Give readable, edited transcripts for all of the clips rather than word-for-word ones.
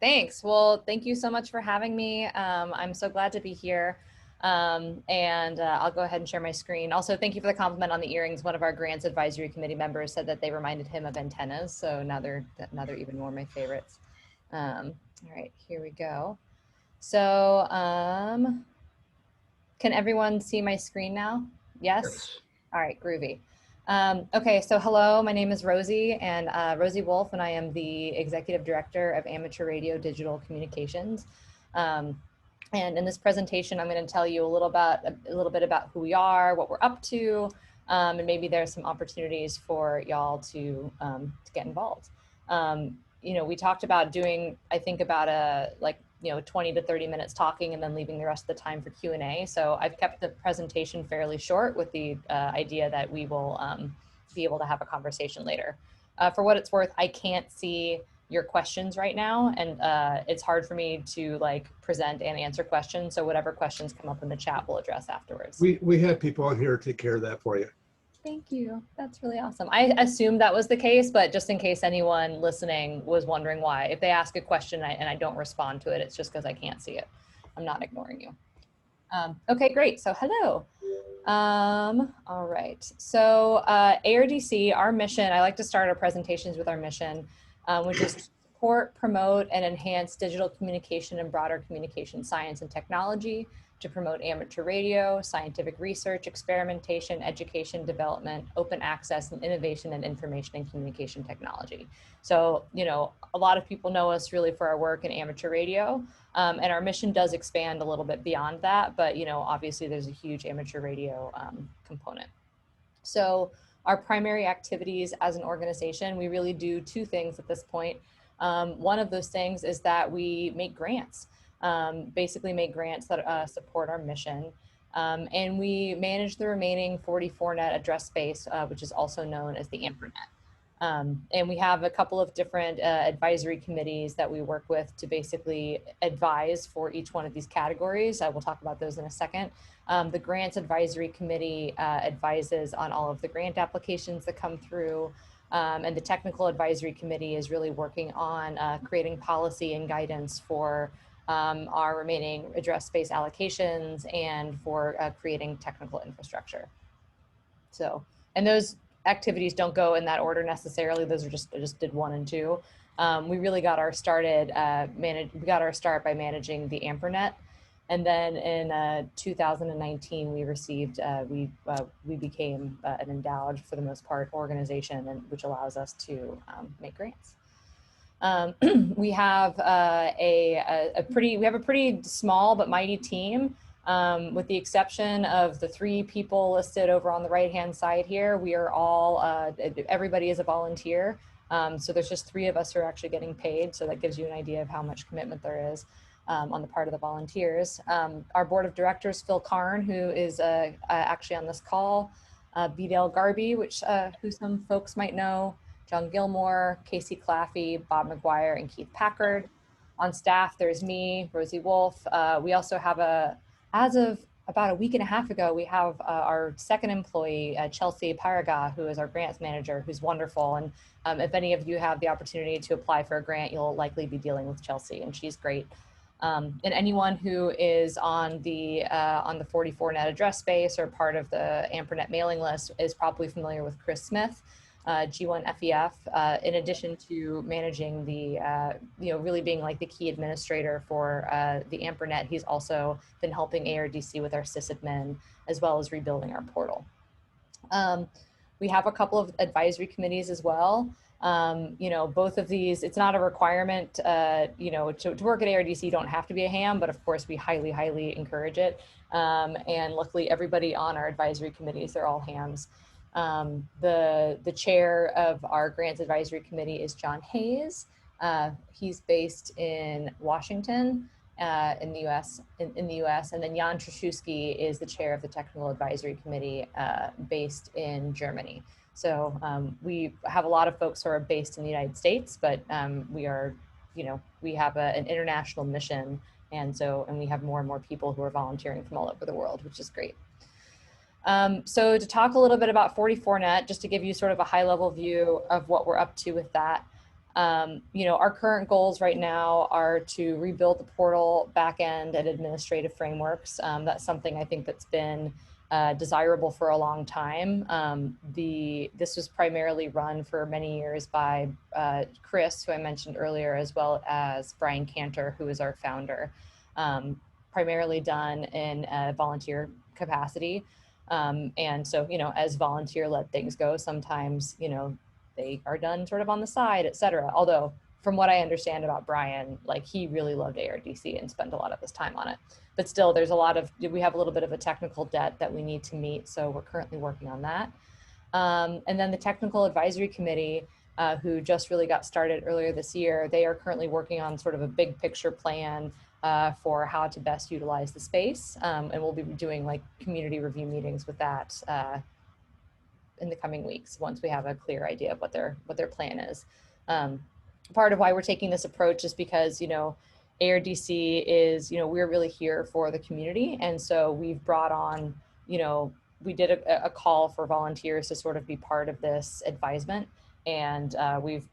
Thanks. Well, thank you so much for having me. I'm so glad to be here. I'll go ahead and share my screen. Also, thank you for the compliment on the earrings. One of our grants advisory committee members said that they reminded him of antennas. So now they're even more my favorites. All right, here we go. So can everyone see my screen now? Yes? All right, groovy. Okay, so hello, my name is Rosy, and Rosy Wolfe, and I am the Executive Director of Amateur Radio Digital Communications. And in this presentation, I'm going to tell you a little bit about who we are, what we're up to, and maybe there's some opportunities for y'all to get involved. You know, we talked about doing, I think, about 20 to 30 minutes talking and then leaving the rest of the time for Q&A. So I've kept the presentation fairly short with the idea that we will be able to have a conversation later. For what it's worth, I can't see your questions right now, and it's hard for me to present and answer questions. So whatever questions come up in the chat, we'll address afterwards. We had people on here to take care of that for you. Thank you. That's really awesome. I assumed that was the case, but just in case anyone listening was wondering why, if they ask a question and I don't respond to it, it's just because I can't see it. I'm not ignoring you. Okay, great. So hello. All right. So ARDC, our mission, I like to start our presentations with our mission, which is to support, promote, and enhance digital communication and broader communication science and technology, to promote amateur radio, scientific research, experimentation, education, development, open access, and innovation in information and communication technology. So, you know, a lot of people know us really for our work in amateur radio, and our mission does expand a little bit beyond that, but, you know, obviously there's a huge amateur radio component. So our primary activities as an organization, we really do two things at this point. One of those things is that we make grants. Basically make grants that support our mission. And we manage the remaining 44net address space, which is also known as the AMPRNet. And we have a couple of different advisory committees that we work with to basically advise for each one of these categories. We'll talk about those in a second. The Grants Advisory Committee advises on all of the grant applications that come through. And the Technical Advisory Committee is really working on creating policy and guidance for our remaining address space allocations and for creating technical infrastructure. So, and those activities don't go in that order necessarily. Those are I just did 1 and 2. We really got our start by managing the AMPRNet. And then in 2019, we received, we became an endowed, for the most part, organization, which allows us to make grants. We have a pretty small but mighty team, with the exception of the 3 people listed over on the right-hand side here. We are all, everybody is a volunteer. So there's just 3 of us who are actually getting paid. So that gives you an idea of how much commitment there is on the part of the volunteers. Our board of directors, Phil Karn, who is actually on this call, Bidel Garby, who some folks might know, John Gilmore, Casey Claffey, Bob McGuire, and Keith Packard. On staff, there's me, Rosy Wolfe. We also have as of about a week and a half ago, we have our second employee, Chelsea Paraga, who is our grants manager, who's wonderful. And if any of you have the opportunity to apply for a grant, you'll likely be dealing with Chelsea, and she's great. And anyone who is on the 44net address space or part of the AMPRNet mailing list is probably familiar with Chris Smith, G1FEF, in addition to managing the, really being like the key administrator for the AMPRNet. He's also been helping ARDC with our sysadmin, as well as rebuilding our portal. We have a couple of advisory committees as well. Both of these, it's not a requirement, to work at ARDC, you don't have to be a ham, but of course we highly, highly encourage it. And luckily everybody on our advisory committees, they're all hams. The chair of our grants advisory committee is John Hayes. He's based in Washington, in the U.S. And then Jan Traszewski is the chair of the technical advisory committee, based in Germany. So we have a lot of folks who are based in the United States, but we are, we have an international mission, and we have more and more people who are volunteering from all over the world, which is great. So to talk a little bit about 44net, just to give you sort of a high level view of what we're up to with that. Our current goals right now are to rebuild the portal backend and administrative frameworks. That's something I think that's been desirable for a long time. This was primarily run for many years by Chris, who I mentioned earlier, as well as Brian Cantor, who is our founder, primarily done in a volunteer capacity. And so, as volunteer-led things go, sometimes, they are done sort of on the side, et cetera. Although from what I understand about Brian, like he really loved ARDC and spent a lot of his time on it. But still, we have a little bit of a technical debt that we need to meet. So we're currently working on that. And then the technical advisory committee, who just really got started earlier this year, they are currently working on sort of a big picture plan for how to best utilize the space. And we'll be doing like community review meetings with that in the coming weeks once we have a clear idea of what their plan is. Part of why we're taking this approach is because, ARDC is, we're really here for the community. And so we've brought on, we did a call for volunteers to sort of be part of this advisement. And we've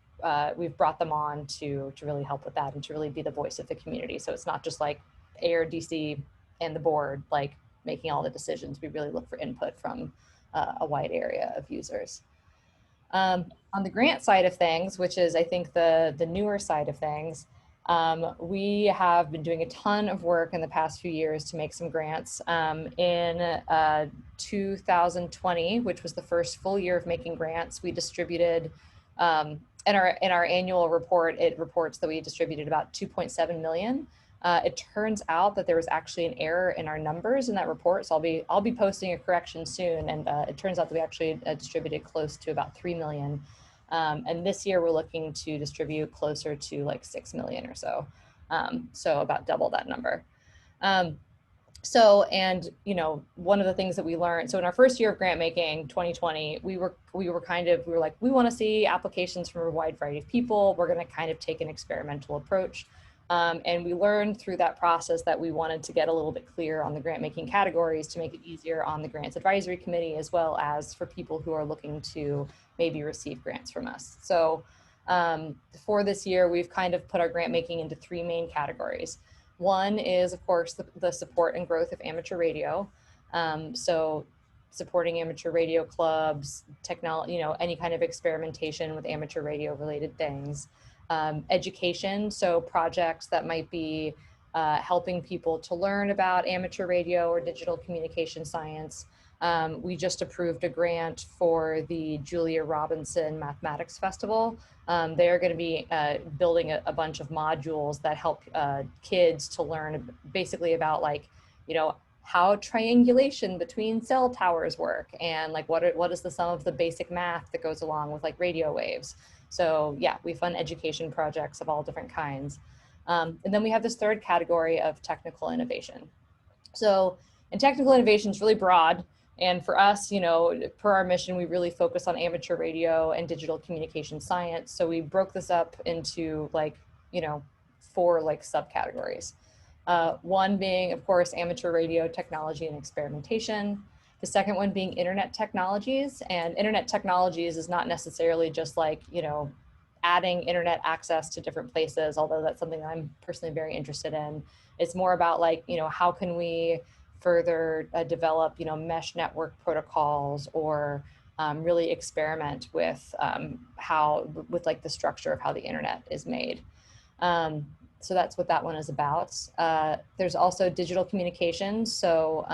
brought them on to really help with that and to really be the voice of the community. So it's not just like ARDC and the board, like making all the decisions. We really look for input from a wide area of users. On the grant side of things, which is I think the newer side of things, we have been doing a ton of work in the past few years to make some grants. In 2020, which was the first full year of making grants, we distributed, in our annual report, it reports that we distributed about 2.7 million. It turns out that there was actually an error in our numbers in that report. So I'll be posting a correction soon. And it turns out that we actually distributed close to about 3 million. And this year we're looking to distribute closer to like 6 million or so. So about double that number. One of the things that we learned, so in our first year of grant making, 2020, we were like, we want to see applications from a wide variety of people. We're going to kind of take an experimental approach. And we learned through that process that we wanted to get a little bit clear on the grant making categories to make it easier on the grants advisory committee, as well as for people who are looking to maybe receive grants from us. So for this year, we've kind of put our grant making into 3 main categories. One is, of course, the support and growth of amateur radio. So supporting amateur radio clubs, technology, any kind of experimentation with amateur radio related things. Education, so projects that might be helping people to learn about amateur radio or digital communication science. We just approved a grant for the Julia Robinson Mathematics Festival. They are going to be building a bunch of modules that help kids to learn basically about how triangulation between cell towers work and what is the sum of the basic math that goes along with radio waves. So yeah, we fund education projects of all different kinds. And then we have this third category of technical innovation. So, and technical innovation is really broad. And for us, per our mission, we really focus on amateur radio and digital communication science. So we broke this up into 4 subcategories. One being, of course, amateur radio technology and experimentation. The second one being internet technologies, and internet technologies is not necessarily just adding internet access to different places, although that's something I'm personally very interested in. It's more about how can we further develop, mesh network protocols or really experiment with the structure of how the internet is made. So that's what that one is about. There's also digital communications. So,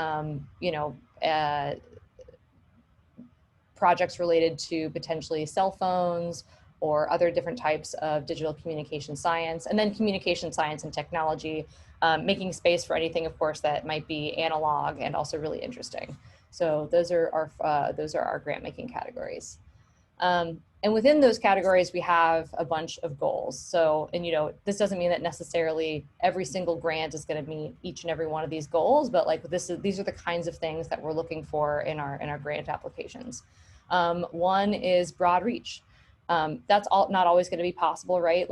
projects related to potentially cell phones or other different types of digital communication science, and then communication science and technology, making space for anything, of course, that might be analog and also really interesting. So those are our grant making categories. And within those categories, we have a bunch of goals. So, and this doesn't mean that necessarily every single grant is going to meet each and every one of these goals, but these are the kinds of things that we're looking for in our grant applications. One is broad reach. That's not always going to be possible, right?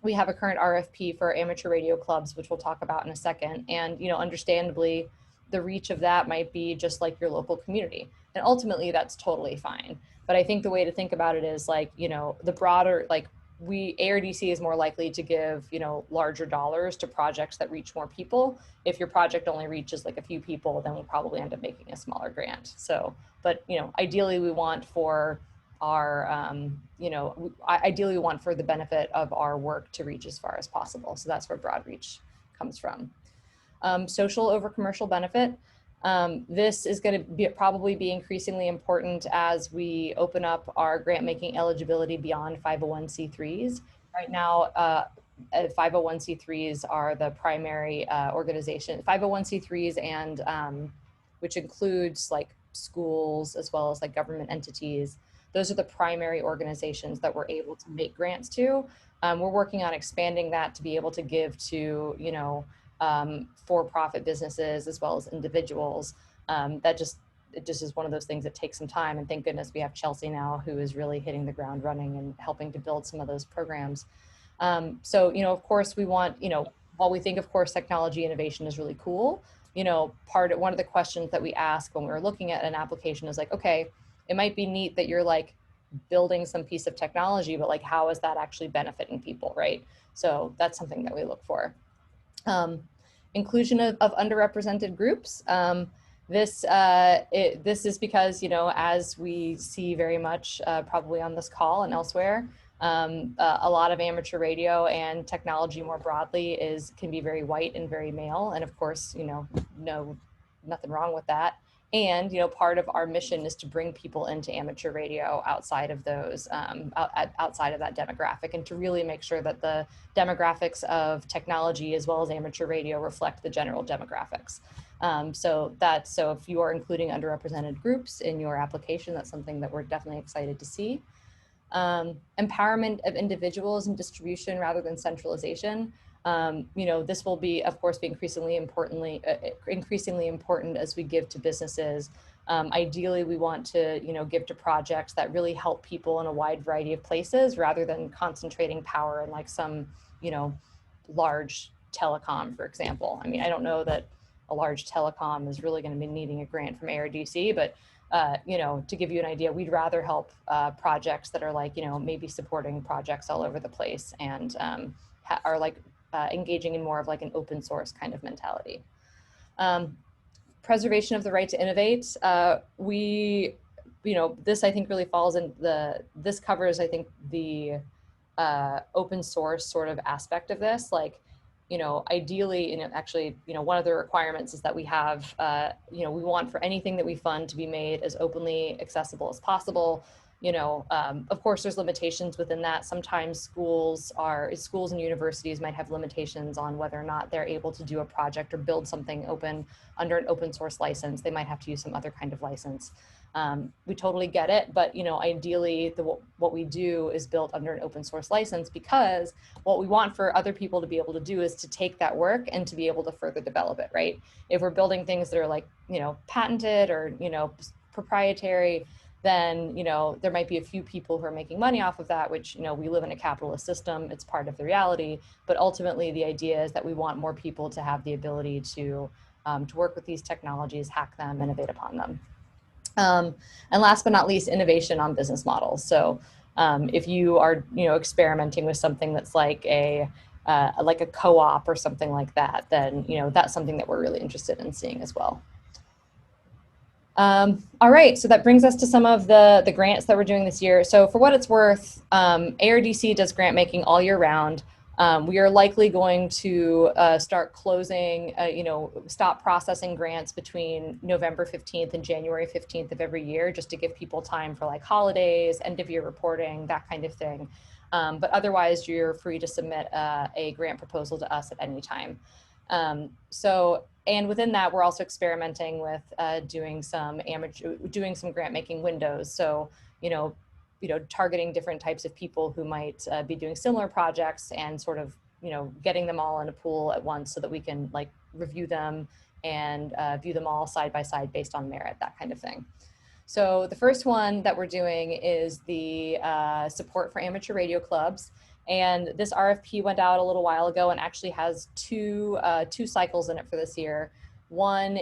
We have a current RFP for amateur radio clubs, which we'll talk about in a second. And, understandably, the reach of that might be just your local community. And ultimately, that's totally fine. But I think the way to think about it is the broader, ARDC is more likely to give, larger dollars to projects that reach more people. If your project only reaches like a few people, then we'll probably end up making a smaller grant. So, but, ideally we want for our, ideally we want for the benefit of our work to reach as far as possible. So that's where broad reach comes from. Social over commercial benefit. This is going to probably be increasingly important as we open up our grant making eligibility beyond 501c3s. Right now, 501c3s are the primary organization. 501c3s and which includes like schools as well as like government entities. Those are the primary organizations that we're able to make grants to. We're working on expanding that to be able to give to, for-profit businesses as well as individuals. It just is one of those things that takes some time, and thank goodness we have Chelsea now, who is really hitting the ground running and helping to build some of those programs. So, of course we want, while we think of course technology innovation is really cool, one of the questions that we ask when we're looking at an application is like, okay, it might be neat that you're like building some piece of technology, but like, how is that actually benefiting people, right? So that's something that we look for. Inclusion of underrepresented groups. This is because, as we see very much probably on this call and elsewhere, a lot of amateur radio and technology more broadly can be very white and very male. And of course, nothing wrong with that. And, part of our mission is to bring people into amateur radio outside of those, outside of that demographic, and to really make sure that the demographics of technology as well as amateur radio reflect the general demographics. So if you are including underrepresented groups in your application, that's something that we're definitely excited to see. Empowerment of individuals and distribution rather than centralization. This will be, of course, be increasingly important as we give to businesses. Ideally, we want to, give to projects that really help people in a wide variety of places rather than concentrating power in like some, large telecom, for example. I mean, I don't know that a large telecom is really going to be needing a grant from ARDC, but to give you an idea, we'd rather help projects that are like, maybe supporting projects all over the place and are like engaging in more of like an open source kind of mentality. Preservation of the right to innovate. This I think really falls in this covers, I think, the open source sort of aspect of this. Like, ideally, actually, one of the requirements is that we have, we want for anything that we fund to be made as openly accessible as possible. Of course, there's limitations within that. Sometimes schools and universities might have limitations on whether or not they're able to do a project or build something open under an open source license. They might have to use some other kind of license. We totally get it, but ideally what we do is built under an open source license, because what we want for other people to be able to do is to take that work and to be able to further develop it, right? If we're building things that are like, patented or, proprietary, then, there might be a few people who are making money off of that, which, we live in a capitalist system, it's part of the reality. But ultimately the idea is that we want more people to have the ability to work with these technologies, hack them, innovate upon them. And last but not least, innovation on business models. So if you are, experimenting with something that's like a co-op or something like that, then, that's something that we're really interested in seeing as well. All right, so that brings us to some of the grants that we're doing this year. So for what it's worth, ARDC does grant making all year round. We are likely going to start closing, stop processing grants between November 15th and January 15th of every year, just to give people time for like holidays, end of year reporting, that kind of thing. But otherwise, you're free to submit a grant proposal to us at any time. And within that, we're also experimenting with doing some Grantmaking Windows. So, targeting different types of people who might be doing similar projects and sort of, getting them all in a pool at once so that we can like review them and view them all side by side based on merit, that kind of thing. So the first one that we're doing is the support for amateur radio clubs. And this RFP went out a little while ago and actually has two cycles in it for this year. One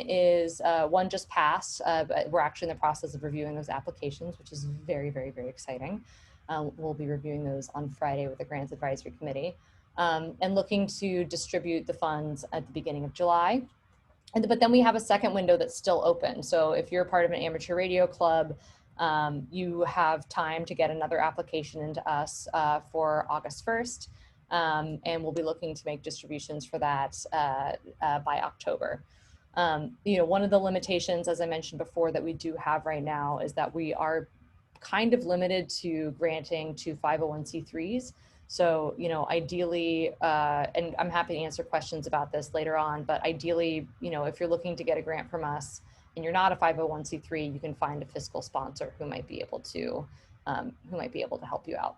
just passed, but we're actually in the process of reviewing those applications, which is very, very, very exciting. We'll be reviewing those on Friday with the Grants Advisory Committee, and looking to distribute the funds at the beginning of July. But then we have a second window that's still open. So if you're part of an amateur radio club, you have time to get another application into us for August 1st. And we'll be looking to make distributions for that by October. One of the limitations, as I mentioned before, that we do have right now is that we are kind of limited to granting to 501c3s. So, ideally, and I'm happy to answer questions about this later on, but ideally, if you're looking to get a grant from us and you're not a 501c3, you can find a fiscal sponsor who might be able to help you out.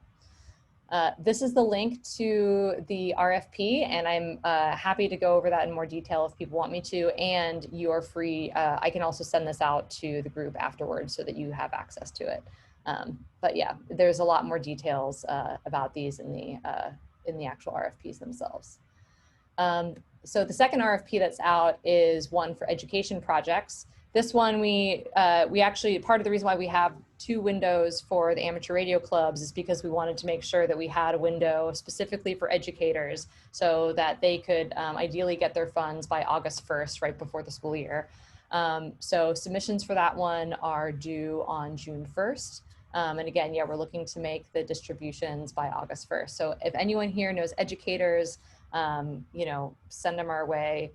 This is the link to the RFP, and I'm happy to go over that in more detail if people want me to, and you are free. I can also send this out to the group afterwards so that you have access to it. But yeah, there's a lot more details about these in the actual RFPs themselves. So the second RFP that's out is one for education projects. This one, we actually, part of the reason why we have 2 windows for the amateur radio clubs is because we wanted to make sure that we had a window specifically for educators so that they could ideally get their funds by August 1st, right before the school year. So submissions for that one are due on June 1st. And again, yeah, we're looking to make the distributions by August 1st. So if anyone here knows educators, send them our way.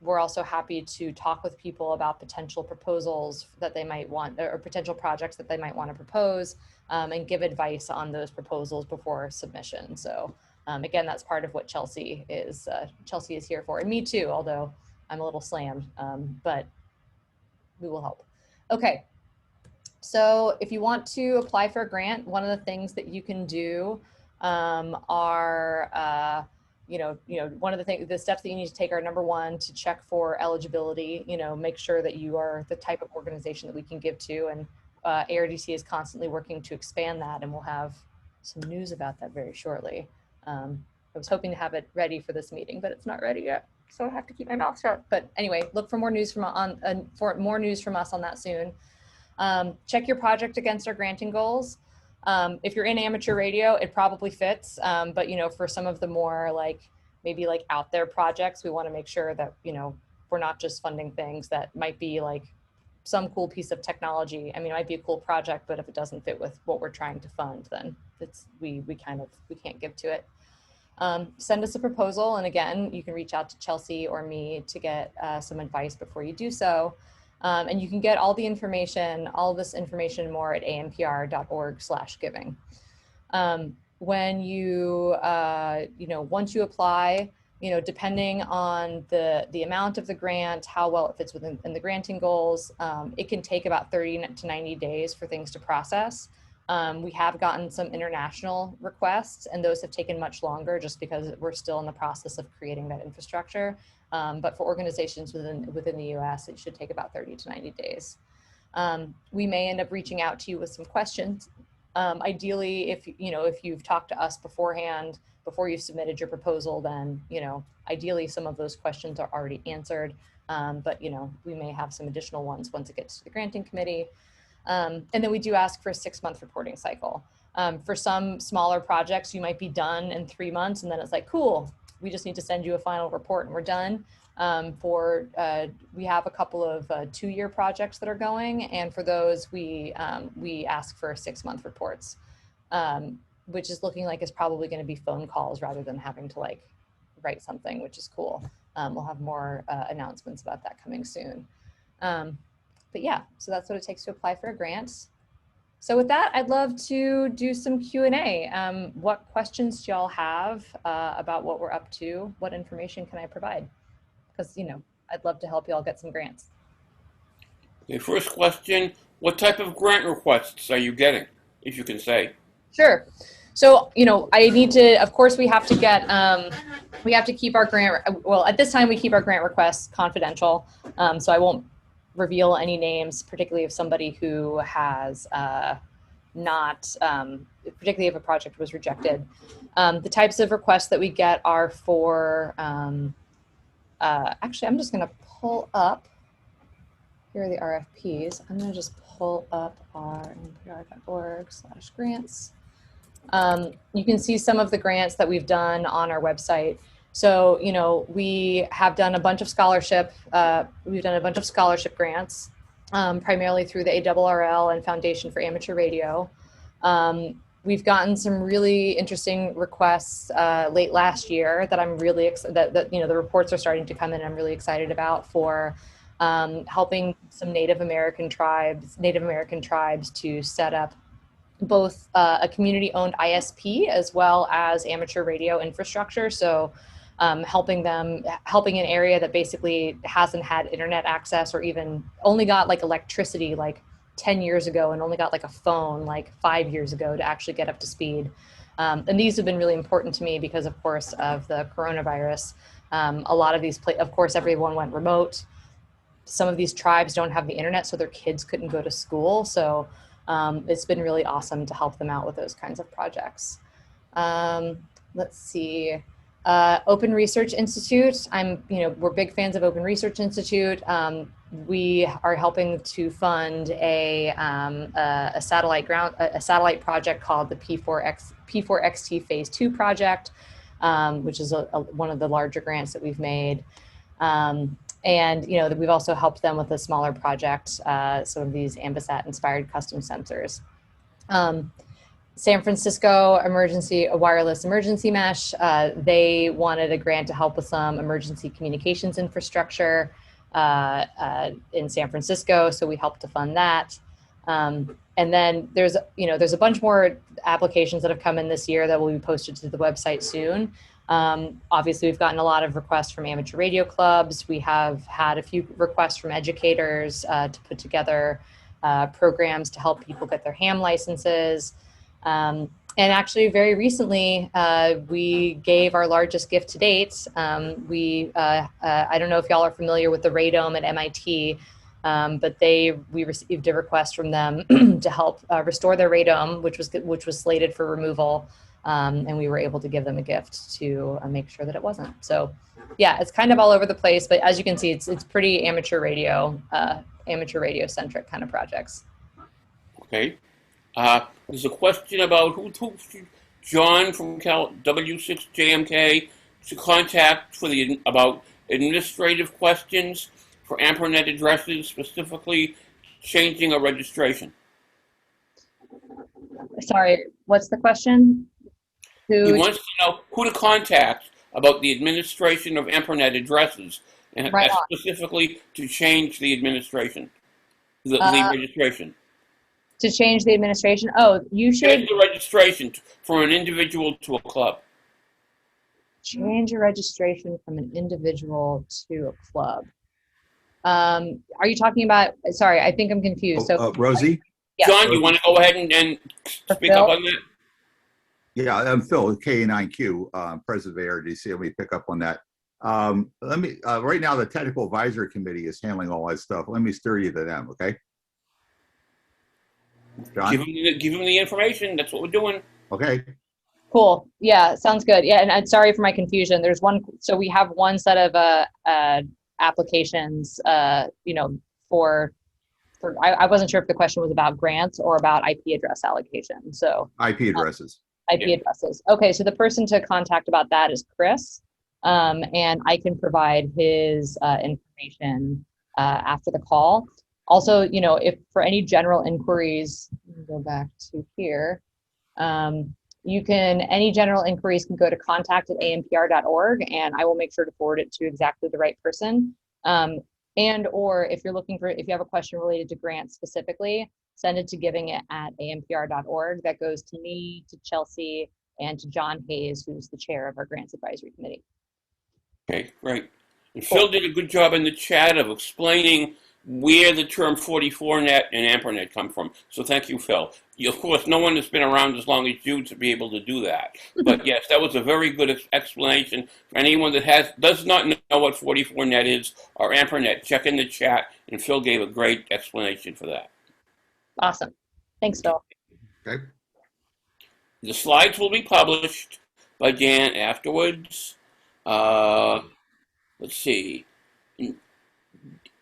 We're also happy to talk with people about potential proposals that they might want, or potential projects that they might want to propose, and give advice on those proposals before submission. So again, that's part of what Chelsea is here for, and me too, although I'm a little slammed, but we will help. Okay. So if you want to apply for a grant, one of the things that you can do are, one of the steps that you need to take are, number one, to check for eligibility, make sure that you are the type of organization that we can give to. And ARDC is constantly working to expand that, and we'll have some news about that very shortly. I was hoping to have it ready for this meeting, but it's not ready yet, so I have to keep my mouth shut. But anyway, look for more news from us on that soon. Check your project against our granting goals. If you're in amateur radio, it probably fits. But for some of the more maybe out there projects, we want to make sure that, we're not just funding things that might be like some cool piece of technology. I mean, it might be a cool project, but if it doesn't fit with what we're trying to fund, then we can't give to it. Send us a proposal. And again, you can reach out to Chelsea or me to get some advice before you do so. And you can get all this information and more at ampr.org/giving. When you, once you apply, depending on the amount of the grant, how well it fits within the granting goals, it can take about 30 to 90 days for things to process. We have gotten some international requests, and those have taken much longer just because we're still in the process of creating that infrastructure. But for organizations within the US, it should take about 30 to 90 days. We may end up reaching out to you with some questions. Ideally, if you've talked to us beforehand, before you've submitted your proposal, then, ideally some of those questions are already answered. But, we may have some additional ones once it gets to the granting committee. And then we do ask for a 6-month reporting cycle. For some smaller projects, you might be done in 3 months, and then it's like, cool, we just need to send you a final report and we're done. We have a couple of 2-year projects that are going, and for those we ask for 6-month reports, which is looking like it's probably going to be phone calls rather than having to write something, which is cool. We'll have more announcements about that coming soon. But yeah, so that's what it takes to apply for a grant. So with that, I'd love to do some Q&A. What questions do y'all have about what we're up to? What information can I provide? Because, I'd love to help y'all get some grants. Okay, first question, what type of grant requests are you getting, if you can say? Sure. So, I need to, of course, we have to get, we have to keep our grant, well, at this time we keep our grant requests confidential. So I won't reveal any names, particularly if somebody who has particularly if a project was rejected. The types of requests that we get are for, actually, I'm just going to pull up here are the RFPs. I'm going to just pull up our npr.org/grants. You can see some of the grants that we've done on our website. So, you know, we have done a bunch of scholarship. We've done a bunch of scholarship grants, primarily through the ARRL and Foundation for Amateur Radio. We've gotten some really interesting requests late last year that I'm really that you know, the reports are starting to come in. I'm really excited about for helping some Native American tribes to set up both a community-owned ISP as well as amateur radio infrastructure. So helping an area that basically hasn't had internet access or even only got like electricity like 10 years ago and only got like a phone like 5 years ago to actually get up to speed. And these have been really important to me because, of course, of the coronavirus. A lot of these, of course, everyone went remote. Some of these tribes don't have the internet, so their kids couldn't go to school. So it's been really awesome to help them out with those kinds of projects. Let's see. Open Research Institute. We're big fans of Open Research Institute. We are helping to fund a satellite satellite project called the P4XT Phase 2 project, which is one of the larger grants that we've made. And you know, we've also helped them with a smaller project, some of these Ambisat-inspired custom sensors. San Francisco Wireless Emergency Mesh, they wanted a grant to help with some emergency communications infrastructure in San Francisco, so we helped to fund that. And then there's a bunch more applications that have come in this year that will be posted to the website soon. Obviously, we've gotten a lot of requests from amateur radio clubs. We have had a few requests from educators to put together programs to help people get their ham licenses. And actually, very recently, we gave our largest gift to date. I don't know if y'all are familiar with the Radome at MIT, but we received a request from them to help restore their Radome, which was slated for removal. And we were able to give them a gift to make sure that it wasn't. So yeah, it's kind of all over the place, but as you can see, it's pretty amateur radio centric kind of projects. Okay. There's a question about who John from W6JMK to contact about administrative questions for AMPRNet addresses, specifically changing a registration. Sorry, what's the question? He wants to know who to contact about the administration of AMPRNet addresses, and specifically to change the administration, the registration. To change the administration? Oh, you should change the registration from an individual to a club. Change your registration from an individual to a club. Are you talking about? Sorry, I think I'm confused. So, Rosy? Yeah. John, you want to go ahead and speak up on that? Yeah, I'm Phil, K9Q, president of ARDC. Let me pick up on that. Right now, the Technical Advisory Committee is handling all that stuff. Let me steer you to them, okay? John? Give him the information. That's what we're doing. Okay. Cool. Yeah, sounds good. Yeah, and I'm sorry for my confusion. There's one. So we have one set of applications. For I wasn't sure if the question was about grants or about IP address allocation. So IP addresses. Addresses. Okay, so the person to contact about that is Chris, and I can provide his information after the call. Also, if for any general inquiries, go back to here. Any general inquiries can go to contact@ampr.org, and I will make sure to forward it to exactly the right person. Or if you have a question related to grants specifically, send it to givingit@ampr.org. That goes to me, to Chelsea, and to John Hayes, who's the chair of our Grants Advisory Committee. Okay, great. And Phil did a good job in the chat of explaining where the term 44net and AMPRNet come from. So thank you, Phil. Of course, no one has been around as long as you to be able to do that. But yes, that was a very good explanation. For anyone that does not know what 44net is or AMPRNet, check in the chat, and Phil gave a great explanation for that. Awesome. Thanks, Phil. Okay. The slides will be published by Dan afterwards. Let's see.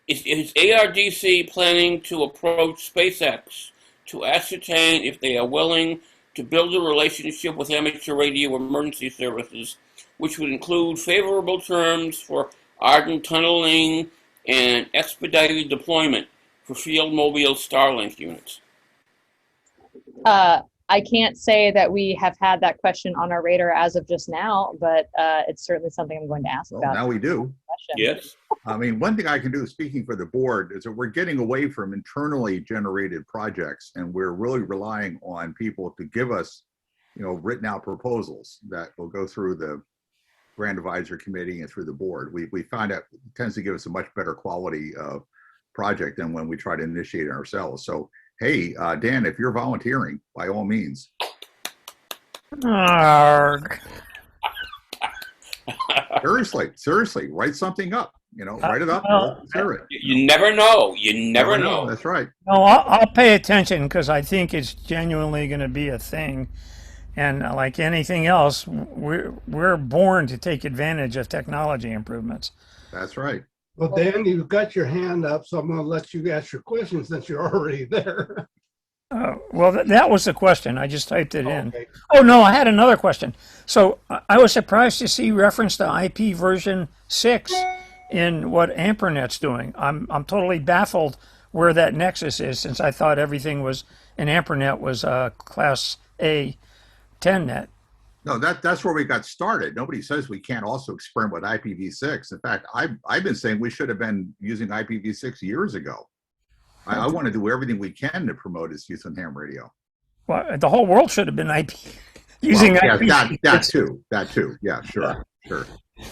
Is ARDC planning to approach SpaceX to ascertain if they are willing to build a relationship with amateur radio emergency services, which would include favorable terms for ardent tunneling and expedited deployment for field mobile Starlink units? I can't say that we have had that question on our radar as of just now, but it's certainly something I'm going to ask Well, about. now we do. Yes. I mean, one thing I can do, speaking for the board, is that we're getting away from internally generated projects, and we're really relying on people to give us, written out proposals that will go through the grant advisory committee and through the board. We find that it tends to give us a much better quality project than when we try to initiate it ourselves. So, hey, Dan, if you're volunteering, by all means. Arg. Seriously, write something up. Write it up. We'll consider it. You never know. You never know. That's right. No, I'll pay attention because I think it's genuinely going to be a thing. And like anything else, we're born to take advantage of technology improvements. That's right. Well, Dan, you've got your hand up, so I'm going to let you ask your question since you're already there. Well, that was the question. I just typed it in. Okay. Oh, no, I had another question. So I was surprised to see reference to IP version 6 in what AmperNet's doing. I'm totally baffled where that nexus is, since I thought everything was in AmperNet was Class A 10 net. No, that's where we got started. Nobody says we can't also experiment with IPv6. In fact, I've been saying we should have been using IPv6 years ago. I want to do everything we can to promote its use on ham radio. Well, the whole world should have been using Well, IP. yeah, that too. Yeah, sure.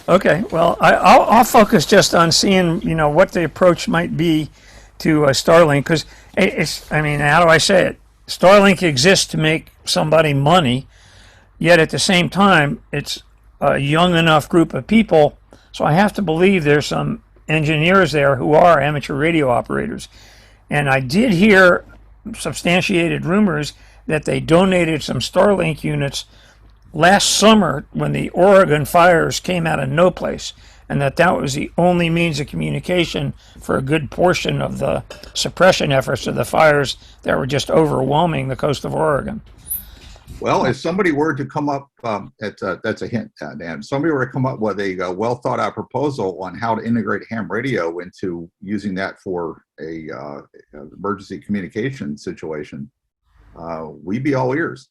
Okay, well, I'll focus just on seeing, what the approach might be to Starlink, because how do I say it? Starlink exists to make somebody money, yet at the same time, it's a young enough group of people, so I have to believe there's some engineers there who are amateur radio operators. And I did hear substantiated rumors that they donated some Starlink units last summer when the Oregon fires came out of no place, and that was the only means of communication for a good portion of the suppression efforts of the fires that were just overwhelming the coast of Oregon. Well, if somebody were to come up, that's a hint, Dan. Somebody were to come up with a well thought out proposal on how to integrate ham radio into using that for a emergency communication situation, we'd be all ears.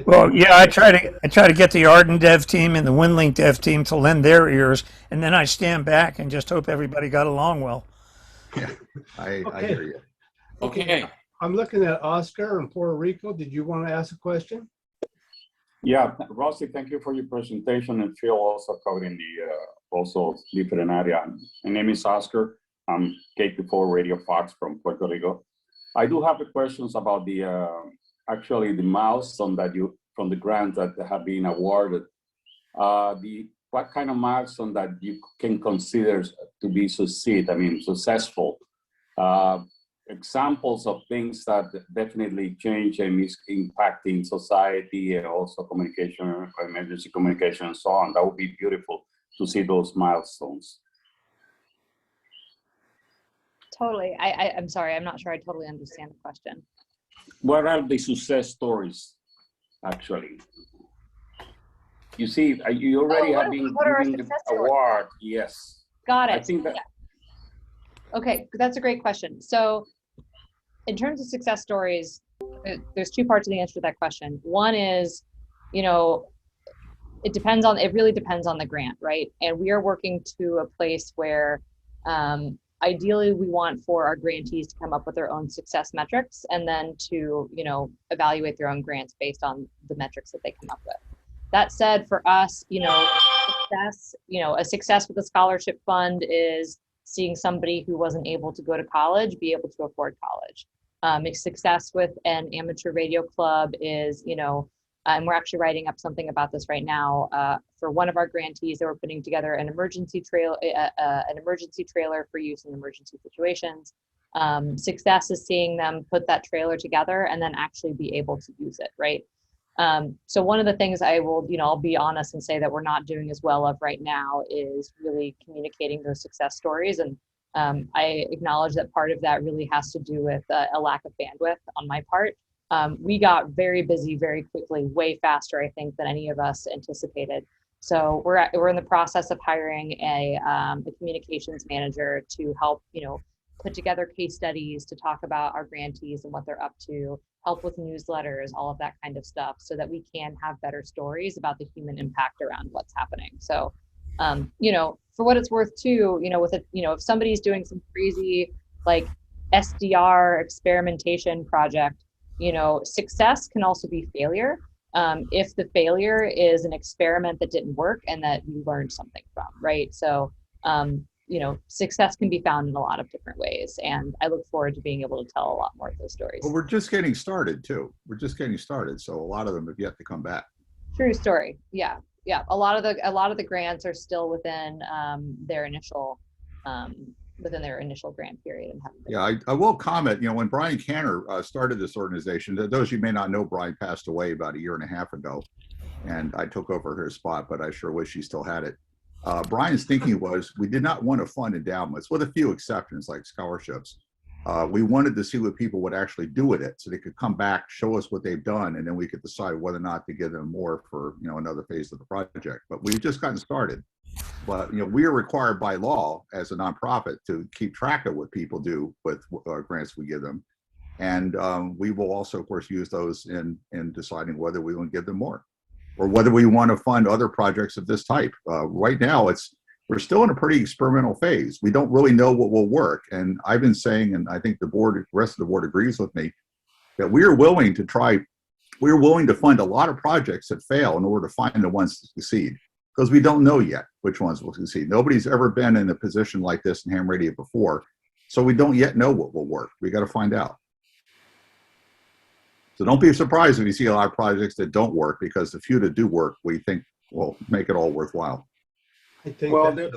Well, yeah, I try to get the Arden dev team and the WinLink dev team to lend their ears, and then I stand back and just hope everybody got along well. Yeah, I hear you. Okay. I'm looking at Oscar in Puerto Rico. Did you want to ask a question? Yeah, Rosy, thank you for your presentation, and Phil also covering the also different area. My name is Oscar. I'm KJ7RYV Radio Fox from Puerto Rico. I do have the questions about the actually the milestone that from the grants that have been awarded. What kind of milestone that you can consider to be successful? Examples of things that definitely change and is impacting society and also communication, emergency communication, and so on. That would be beautiful to see those milestones. Totally. I'm sorry. I'm not sure I totally understand the question. What are the success stories, actually? You see, you already have been given the award. Yes. Got it. I think that. Yeah. Okay, that's a great question. So in terms of success stories, there's two parts of the answer to that question. One is, it really depends on the grant, right? And we are working to a place where ideally we want for our grantees to come up with their own success metrics and then to, evaluate their own grants based on the metrics that they come up with. That said, for us, a success with a scholarship fund is seeing somebody who wasn't able to go to college be able to afford college. A success with an amateur radio club is, and we're actually writing up something about this right now for one of our grantees that we're putting together an emergency trailer for use in emergency situations. Success is seeing them put that trailer together and then actually be able to use it, right? So one of the things I'll be honest and say that we're not doing as well of right now is really communicating those success stories. And I acknowledge that part of that really has to do with a lack of bandwidth on my part. We got very busy very quickly, way faster, I think, than any of us anticipated. So we're in the process of hiring a communications manager to help, put together case studies to talk about our grantees and what they're up to, help with newsletters, all of that kind of stuff, so that we can have better stories about the human impact around what's happening. So, for what it's worth too, if somebody's doing some crazy like SDR experimentation project, success can also be failure. If the failure is an experiment that didn't work and that you learned something from, right? So, success can be found in a lot of different ways. And I look forward to being able to tell a lot more of those stories. But we're just getting started too. We're just getting started. So a lot of them have yet to come back. True story. Yeah. Yeah. A lot of the grants are still within their initial grant period and haven't been. Yeah, I will comment, when Brian Canner started this organization, those of you may not know, Brian passed away about 1.5 years ago, and I took over his spot, but I sure wish he still had it. Brian's thinking was we did not want to fund endowments, with a few exceptions like scholarships. We wanted to see what people would actually do with it so they could come back, show us what they've done, and then we could decide whether or not to give them more for another phase of the project. But we've just gotten started. But we are required by law as a nonprofit to keep track of what people do with grants we give them. And we will also, of course, use those in deciding whether we want to give them more, or whether we want to fund other projects of this type. Right now, we're still in a pretty experimental phase. We don't really know what will work. And I've been saying, and I think the rest of the board agrees with me, that we're willing to fund a lot of projects that fail in order to find the ones that succeed, because we don't know yet which ones will succeed. Nobody's ever been in a position like this in ham radio before, so we don't yet know what will work. We got to find out. So don't be surprised if you see a lot of projects that don't work, because the few that do work, we think will make it all worthwhile. I think Well, that,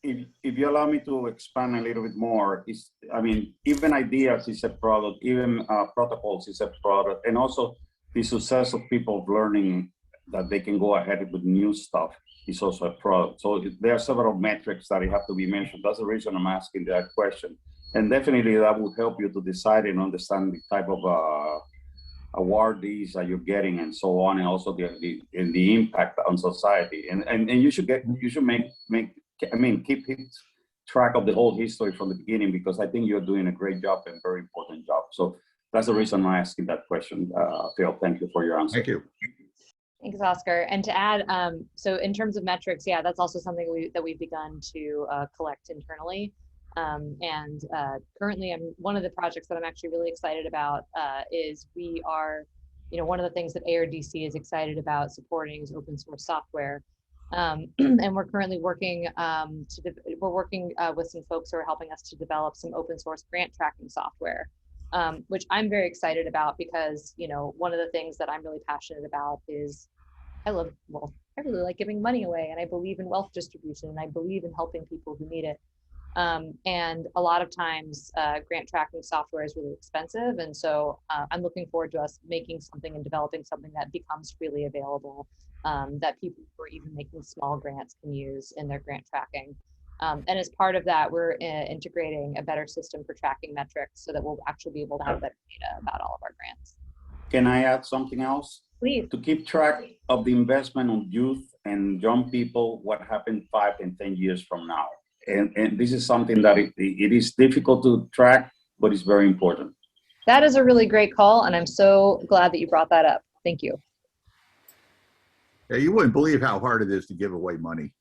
if you allow me to expand a little bit more, even ideas is a product, even protocols is a product, and also the success of people learning that they can go ahead with new stuff is also a product. So there are several metrics that have to be mentioned. That's the reason I'm asking that question. And definitely that will help you to decide and understand the type of awardees that you're getting and so on, and also the impact on society. And you should keep track of the whole history from the beginning, because I think you're doing a great job and very important job. So that's the reason I'm asking that question, Phil. Thank you for your answer. Thank you. Thanks, Oscar. And to add, so in terms of metrics, yeah, that's also something that we've begun to collect internally. Currently, one of the projects that I'm actually really excited about is we are, one of the things that ARDC is excited about supporting is open source software. And we're currently working with some folks who are helping us to develop some open source grant tracking software, which I'm very excited about, because, one of the things that I'm really passionate about is I really like giving money away, and I believe in wealth distribution, and I believe in helping people who need it. And a lot of times grant tracking software is really expensive. And so I'm looking forward to us making something and developing something that becomes freely available, that people who are even making small grants can use in their grant tracking. And as part of that, we're integrating a better system for tracking metrics so that we'll actually be able to have better data about all of our grants. Can I add something else? Please. To keep track of the investment on youth and young people, what happened 5 and 10 years from now. And this is something that it is difficult to track, but it's very important. That is a really great call, and I'm so glad that you brought that up. Thank you. Yeah, you wouldn't believe how hard it is to give away money.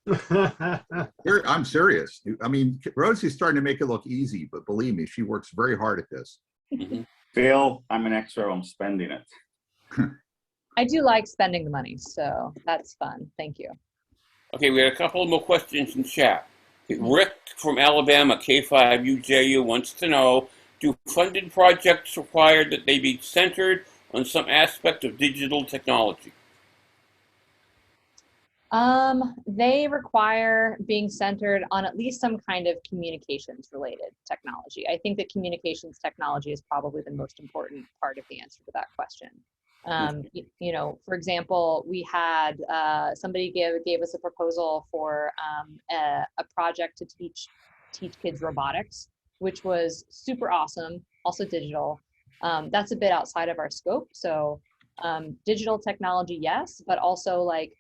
I'm serious. I mean, Rosy's starting to make it look easy, but believe me, she works very hard at this. Phil, I'm an expert on spending it. I do like spending the money, so that's fun. Thank you. Okay, we had a couple more questions in chat. Rick from Alabama, K5UJU, wants to know, do funded projects require that they be centered on some aspect of digital technology? They require being centered on at least some kind of communications related technology. I think that communications technology is probably the most important part of the answer to that question. For example, we had somebody gave us a proposal for a project to teach teach kids robotics, which was super awesome, also digital. That's a bit outside of our scope. So digital technology, yes, but also like,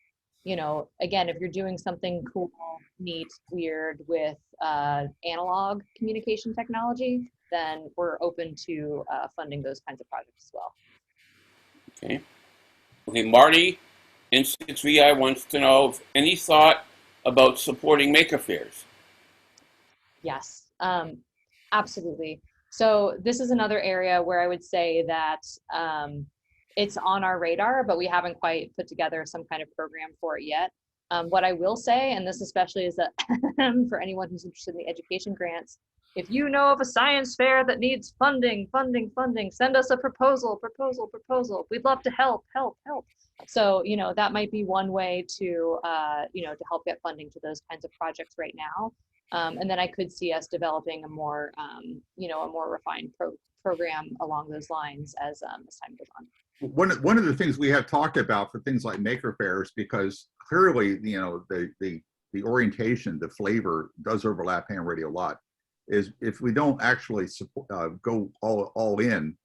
you know, again, if you're doing something cool, neat, weird with analog communication technology, then we're open to funding those kinds of projects as well. Okay. Okay, Marty in 6VI wants to know if any thought about supporting maker fairs. Yes, absolutely. So this is another area where I would say that it's on our radar, but we haven't quite put together some kind of program for it yet. What I will say, and this especially is that for anyone who's interested in the education grants, if you know of a science fair that needs funding, send us a proposal. We'd love to help. So, you know, that might be one way to, you know, to help get funding to those kinds of projects right now. And then I could see us developing a more, you know, a more refined program along those lines as time goes on. One of the things we have talked about for things like maker fairs, because clearly, you know, the orientation, the flavor does overlap ham radio a lot, is if we don't actually go all in,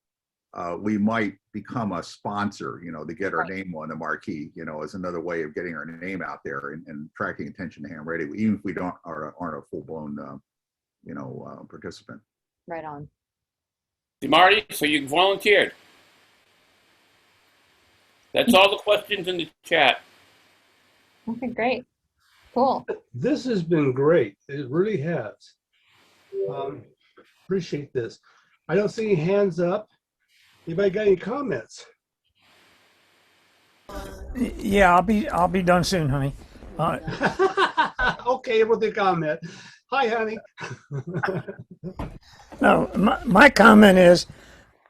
we might become a sponsor, you know, to get our name on the marquee, you know, as another way of getting our name out there and attracting attention to ham radio, even if we aren't a full-blown, you know, participant. Right on. Marty, so you volunteered. That's all the questions in the chat. Okay, great. Cool. This has been great. It really has. Appreciate this. I don't see any hands up. Anybody got any comments? Yeah, I'll be done soon, honey. Okay, with the comment. Hi, honey. No, my comment is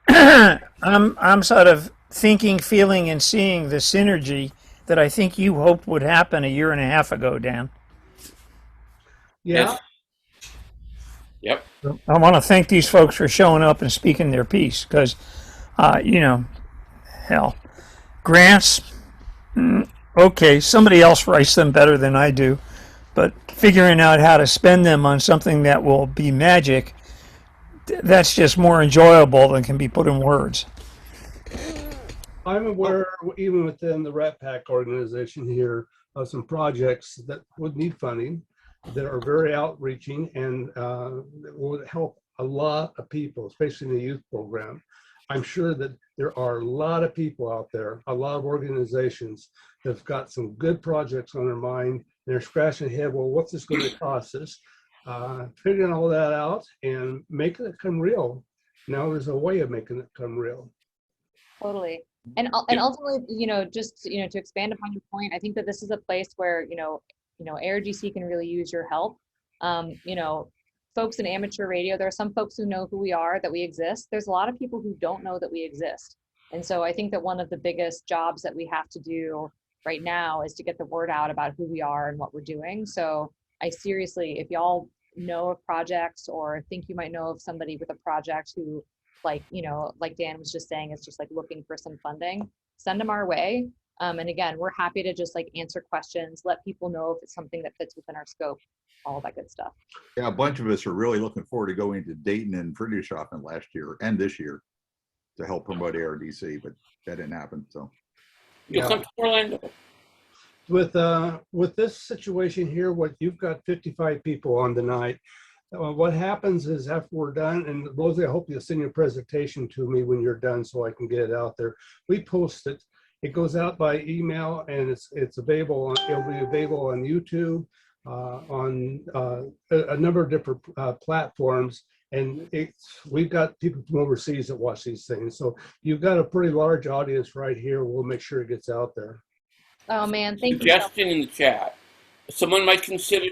I'm sort of thinking, feeling, and seeing the synergy that I think you hoped would happen a year and a half ago, Dan. Yeah. Yep. I want to thank these folks for showing up and speaking their piece because, you know, hell, grants, okay, somebody else writes them better than I do, but figuring out how to spend them on something that will be magic, that's just more enjoyable than can be put in words. I'm aware, even within the Rat Pack organization here, of some projects that would need funding that are very outreaching and would help a lot of people, especially in the youth program. I'm sure that there are a lot of people out there, a lot of organizations that have got some good projects on their mind. They're scratching their head, well, what's this going to cost us? Figuring all that out and making it come real. Now there's a way of making it come real. Totally. And ultimately, you know, just, you know, to expand upon your point, I think that this is a place where, you know, ARDC can really use your help. You know, folks in amateur radio, there are some folks who know who we are, that we exist. There's a lot of people who don't know that we exist. And so I think that one of the biggest jobs that we have to do right now is to get the word out about who we are and what we're doing. So I seriously, if y'all know of projects or think you might know of somebody with a project who, like, you know, like Dan was just saying, is just like looking for some funding, send them our way. And again, we're happy to just like answer questions, let people know if it's something that fits within our scope, all that good stuff. Yeah, a bunch of us are really looking forward to going to Dayton and Fruity Shopping last year and this year to help promote ARDC, but that didn't happen. So You'll come to Orlando. With this situation here, what you've got 55 people on tonight. What happens is after we're done, and Rosy, I hope you'll send your presentation to me when you're done so I can get it out there. We post it. It goes out by email and it's available on, it'll be available on YouTube, on a number of different platforms. And we've got people from overseas that watch these things. So you've got a pretty large audience right here. We'll make sure it gets out there. Oh man, thank you. Suggestion in the chat. Someone might consider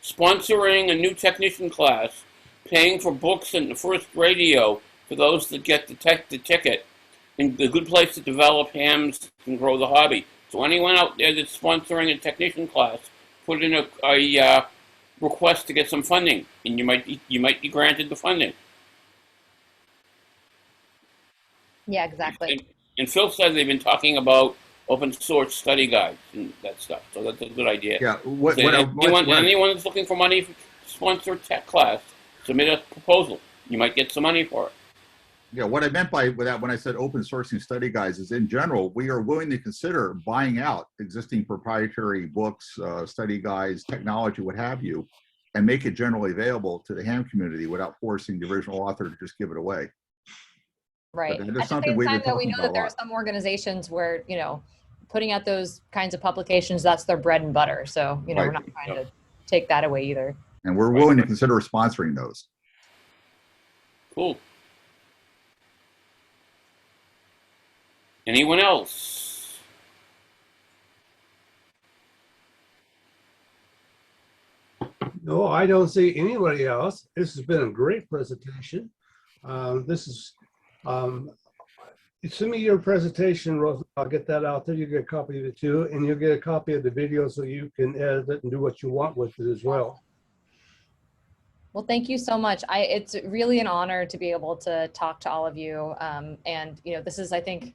sponsoring a new technician class, paying for books and the first radio for those that get the ticket, and a good place to develop hams and grow the hobby. So anyone out there that's sponsoring a technician class, put in a request to get some funding, and you might be granted the funding. Yeah, exactly. And Phil said they've been talking about open source study guides and that stuff. So that's a good idea. yeah, Anyone that's looking for money sponsor a tech class, submit a proposal. You might get some money for it. Yeah, what I meant by that when I said open sourcing study guides is in general, we are willing to consider buying out existing proprietary books, study guides, technology, what have you, and make it generally available to the ham community without forcing the original author to just give it away. Right. But At that's the something same we've time, been though, we talking know about that a there are lot. some organizations where, you know, putting out those kinds of publications, that's their bread and butter. So, you know, we're Right. not trying to take that away either. And we're willing to consider sponsoring those. Cool. Anyone else? No, I don't see anybody else. This has been a great presentation. Send me your presentation, Rosy. I'll get that out there. You get a copy of it too, and you'll get a copy of the video so you can edit it and do what you want with it as well. Well, thank you so much. It's really an honor to be able to talk to all of you. And, you know, this is, I think,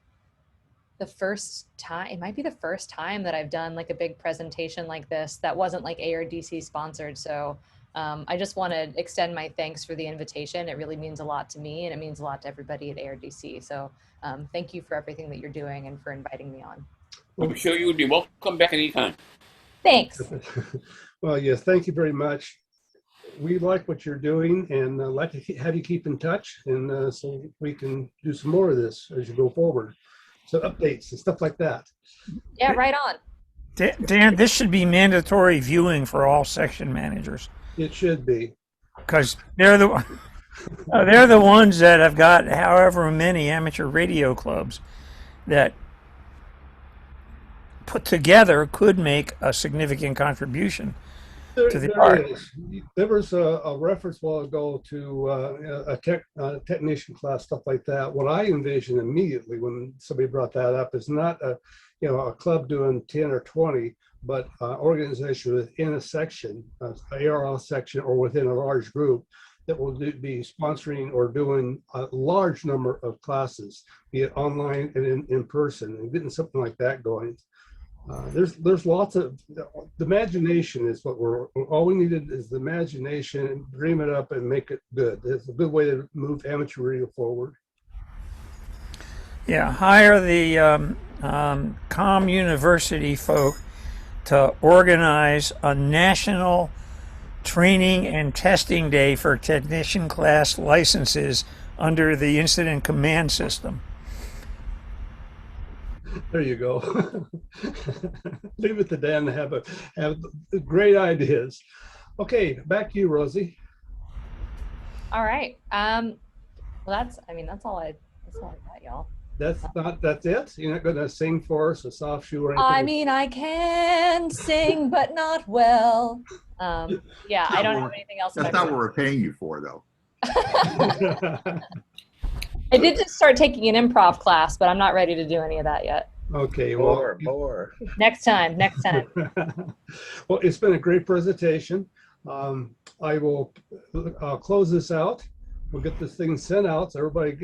the first time, it might be the first time that I've done like a big presentation like this that wasn't like ARDC sponsored. So I just want to extend my thanks for the invitation. It really means a lot to me, and it means a lot to everybody at ARDC. So thank you for everything that you're doing and for inviting me on. I'm sure you would be welcome back anytime. Thanks. Well, yes, thank you very much. We like what you're doing, and like to have you keep in touch, and so we can do some more of this as you go forward. So updates and stuff like that. Yeah, right on. Dan, this should be mandatory viewing for all section managers, It should be. because they're the ones that have got however many amateur radio clubs that put together could make a significant contribution to the art. There was a reference a while ago to a technician class, stuff like that. What I envisioned immediately when somebody brought that up is not a club doing 10 or 20, but organization within a section, ARL section, or within a large group that will be sponsoring or doing a large number of classes, be it online and in person, and getting something like that going. There's lots of, the imagination is what all we needed is the imagination, and dream it up and make it good. It's a good way to move amateur radio forward. Yeah, hire the Com University folk to organize a national training and testing day for technician class licenses under the incident command system. There you go. Leave it to Dan to have great ideas. Okay, back to you, Rosy. All right. Well, that's all I got, y'all. That's it? You're not going to sing for us a soft shoe or anything? I mean, I can sing, but not well. Yeah, I don't have anything else. That's not what we're paying you for, though. I did just start taking an improv class, but I'm not ready to do any of that yet. Okay, well, More. Next time. well, it's been a great presentation. I'll close this out. We'll get this thing sent out so everybody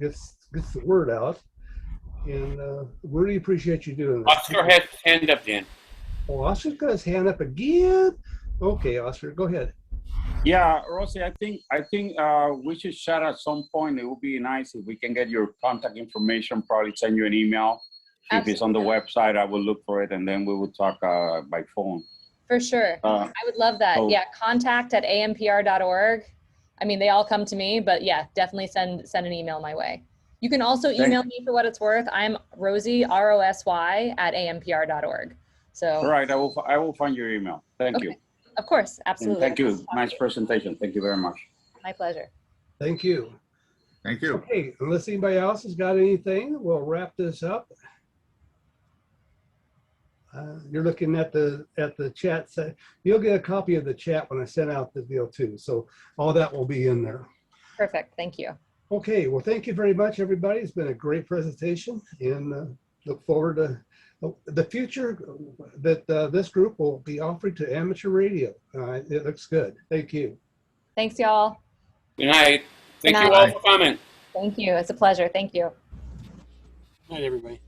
gets the word out. And really appreciate you doing this. Oscar has his hand up, Dan. Oh, Oscar's got his hand up again. Okay, Oscar, go ahead. Yeah, Rosy, I think we should chat at some point. It would be nice if we can get your contact information, probably send you an email. If it's on the website, I will look for it, and then we will talk by phone. For sure. I would love that. Yeah, contact@ampr.org. I mean, they all come to me, but yeah, definitely send an email my way. You can also email me for what it's worth. I'm Rosy, ROSY, @ampr.org. So. All right, I will find your email. Thank you. Of course, absolutely. And thank you. Nice presentation. Thank you very much. My pleasure. Thank you. Thank you. Okay, unless anybody else has got anything, we'll wrap this up. You're looking at the chat. You'll get a copy of the chat when I send out the deal too. So all that will be in there. Perfect. Thank you. Okay. Well, thank you very much, everybody. It's been a great presentation, and look forward to the future that this group will be offering to amateur radio. It looks good. Thank you. Thanks, y'all. Good night. Thank Good you night. all for coming. Thank you. It's a pleasure. Thank you. Good night, everybody.